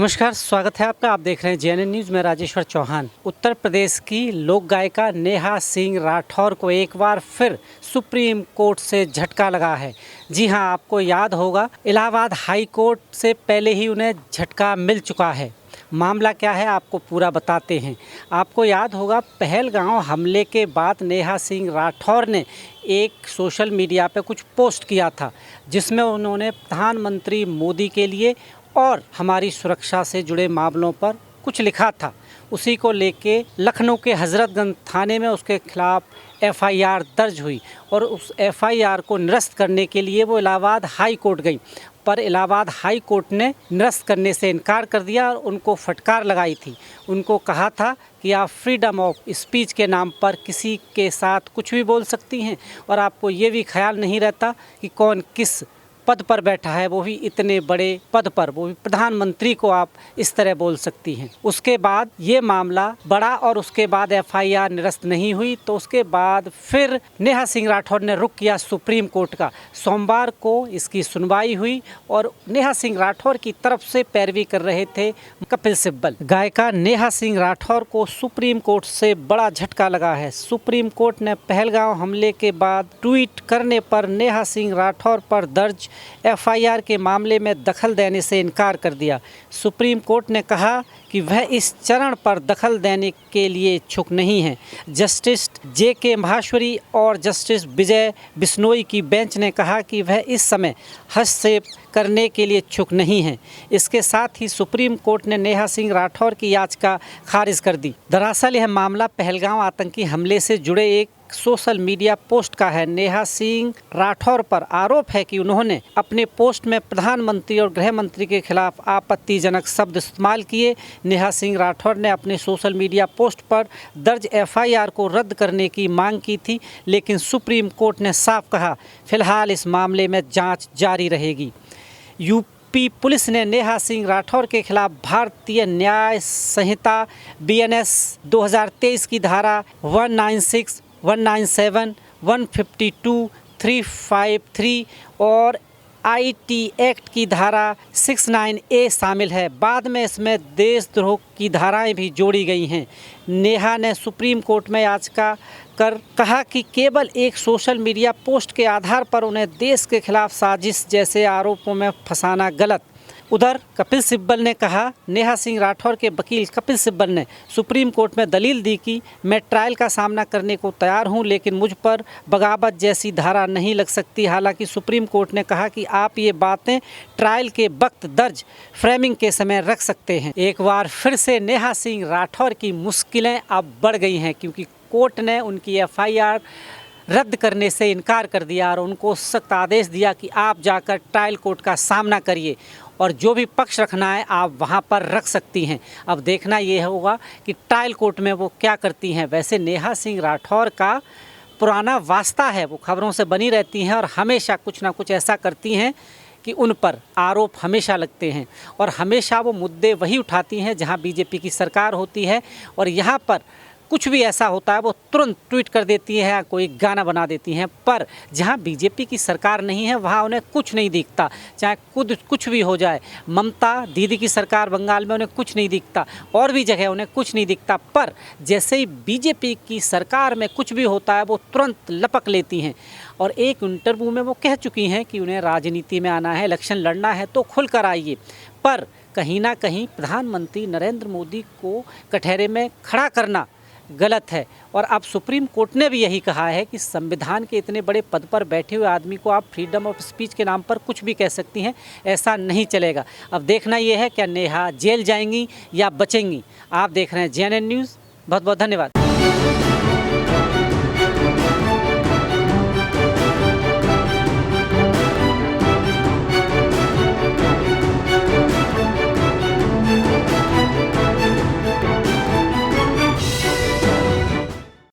नमस्कार, स्वागत है आपका। आप देख रहे हैं जेएनएन न्यूज़ में राजेश्वर चौहान। उत्तर प्रदेश की लोक गायिका नेहा सिंह राठौर को एक बार फिर सुप्रीम कोर्ट से झटका लगा है। जी हां, आपको याद होगा इलाहाबाद हाई कोर्ट से पहले ही उन्हें झटका मिल चुका है। मामला क्या है आपको पूरा बताते हैं। आपको याद होगा पहलगांव हमले के बाद नेहा सिंह राठौर ने एक सोशल मीडिया पे कुछ पोस्ट किया था, जिसमें उन्होंने प्रधानमंत्री मोदी के लिए और हमारी सुरक्षा से जुड़े मामलों पर कुछ लिखा था। उसी को लेके लखनऊ के हजरतगंज थाने में उसके खिलाफ एफआईआर दर्ज हुई और उस एफआईआर को निरस्त करने के लिए वो इलाहाबाद हाई कोर्ट गई, पर इलाहाबाद हाई कोर्ट ने निरस्त करने से इनकार कर दिया और उनको फटकार लगाई थी। उनको कहा था कि आप फ्रीडम ऑफ स्पीच के नाम पर किसी के साथ कुछ भी बोल सकती हैं और आपको ये भी ख्याल नहीं रहता कि कौन किस पद पर बैठा है, वो भी इतने बड़े पद पर, वो भी प्रधानमंत्री को आप इस तरह बोल सकती हैं। उसके बाद ये मामला बढ़ा और उसके बाद एफआईआर निरस्त नहीं हुई, तो उसके बाद फिर नेहा सिंह राठौर ने रुख किया सुप्रीम कोर्ट का। सोमवार को इसकी सुनवाई हुई और नेहा सिंह राठौर की तरफ से पैरवी कर रहे थे कपिल सिब्बल। गायिका नेहा सिंह राठौर को सुप्रीम कोर्ट से बड़ा झटका लगा है। सुप्रीम कोर्ट ने पहलगांव हमले के बाद ट्वीट करने पर नेहा सिंह राठौर पर दर्ज एफआईआर के मामले में दखल देने से इनकार कर दिया। सुप्रीम कोर्ट ने कहा कि वह इस चरण पर दखल देने के लिए इच्छुक नहीं है। जस्टिस जेके माहेश्वरी और जस्टिस विजय बिश्नोई की बेंच ने कहा कि वह इस समय हस्तक्षेप करने के लिए इच्छुक नहीं है। इसके साथ ही सुप्रीम कोर्ट ने नेहा सिंह राठौर की याचिका खारिज कर दी। दरअसल यह मामला पहलगांव आतंकी हमले से जुड़े एक सोशल मीडिया पोस्ट का है। नेहा सिंह राठौर पर आरोप है कि उन्होंने अपने पोस्ट में प्रधानमंत्री और गृह मंत्री के खिलाफ आपत्तिजनक शब्द इस्तेमाल किए। नेहा सिंह राठौर ने अपने सोशल मीडिया पोस्ट पर दर्ज एफआईआर को रद्द करने की मांग की थी, लेकिन सुप्रीम कोर्ट ने साफ कहा फिलहाल इस मामले में जांच जारी रहेगी। यूपी पुलिस ने नेहा सिंह राठौर के खिलाफ भारतीय न्याय संहिता बीएनएस 2023 की धारा 196, 197, 152, 353 और आईटी एक्ट की धारा 69A शामिल है। बाद में इसमें देशद्रोह की धाराएं भी जोड़ी गई हैं। नेहा ने सुप्रीम कोर्ट में याचिका कर कहा कि केवल एक सोशल मीडिया पोस्ट के आधार पर उन्हें देश के खिलाफ साजिश जैसे आरोपों में फंसाना गलत। उधर कपिल सिब्बल ने कहा, नेहा सिंह राठौर के वकील कपिल सिब्बल ने सुप्रीम कोर्ट में दलील दी कि मैं ट्रायल का सामना करने को तैयार हूं, लेकिन मुझ पर बगावत जैसी धारा नहीं लग सकती। हालांकि सुप्रीम कोर्ट ने कहा कि आप ये बातें ट्रायल के वक्त दर्ज फ्रेमिंग के समय रख सकते हैं। एक बार फिर से नेहा सिंह राठौर की मुश्किलें अब बढ़ गई हैं, क्योंकि कोर्ट ने उनकी एफआईआर रद्द करने से इनकार कर दिया और उनको सख्त आदेश दिया कि आप जाकर ट्रायल कोर्ट का सामना करिए और जो भी पक्ष रखना है आप वहां पर रख सकती हैं। अब देखना ये होगा कि ट्रायल कोर्ट में वो क्या करती हैं। वैसे नेहा सिंह राठौर का पुराना वास्ता है, वो खबरों से बनी रहती हैं और हमेशा कुछ ना कुछ ऐसा करती हैं कि उन पर आरोप हमेशा लगते हैं और हमेशा वो मुद्दे वही उठाती हैं जहां बीजेपी की सरकार होती है, और यहाँ पर कुछ भी ऐसा होता है वो तुरंत ट्वीट कर देती है या कोई गाना बना देती हैं। पर जहां बीजेपी की सरकार नहीं है वहां उन्हें कुछ नहीं दिखता, चाहे खुद कुछ भी हो जाए। ममता दीदी की सरकार बंगाल में उन्हें कुछ नहीं दिखता, और भी जगह उन्हें कुछ नहीं दिखता, पर जैसे ही बीजेपी की सरकार में कुछ भी होता है वो तुरंत लपक लेती हैं। और एक इंटरव्यू में वो कह चुकी हैं कि उन्हें राजनीति में आना है, इलेक्शन लड़ना है तो खुलकर आइए। पर कहीं ना कहीं प्रधानमंत्री नरेंद्र मोदी को कटहरे में खड़ा करना गलत है। और अब सुप्रीम कोर्ट ने भी यही कहा है कि संविधान के इतने बड़े पद पर बैठे हुए आदमी को आप फ्रीडम ऑफ स्पीच के नाम पर कुछ भी कह सकती हैं, ऐसा नहीं चलेगा। अब देखना यह है क्या नेहा जेल जाएंगी या बचेंगी। आप देख रहे हैं जेएनएन न्यूज़। बहुत बहुत धन्यवाद।